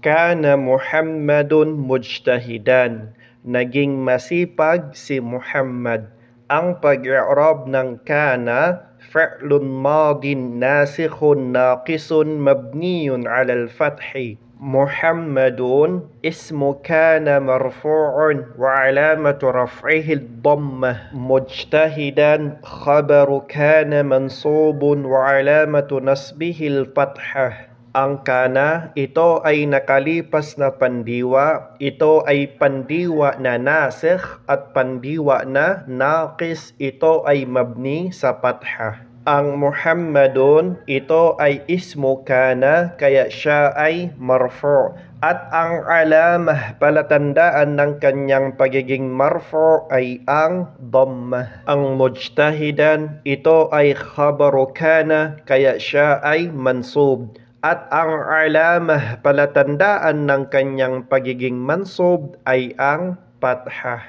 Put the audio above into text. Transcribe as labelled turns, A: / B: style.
A: Kana Muhammadun mujtahidan. Naging masipag si Muhammad. Ang pag-i'rab ng kana, fi'lun madin nasikhun naqisun mabniyun 'ala al-fathi. Muhammadun ismu kana marfu'un wa 'alamatu raf'ihi ad-dhammah. Mujtahidan khabaru kana mansubun wa 'alamatu nasbihi al-fathah. Ang kana, ito ay nakalipas na pandiwa, ito ay pandiwa na nasikh at pandiwa na naqis, ito ay mabni sa patha. Ang Muhammadun, ito ay ismu kana, kaya siya ay marfu'. At ang alamah, palatandaan ng kanyang pagiging marfu' ay ang dhammah. Ang mujtahidan, ito ay khabaru kana, kaya siya ay mansub. At ang alamah, palatandaan ng kanyang pagiging mansub ay ang pathah.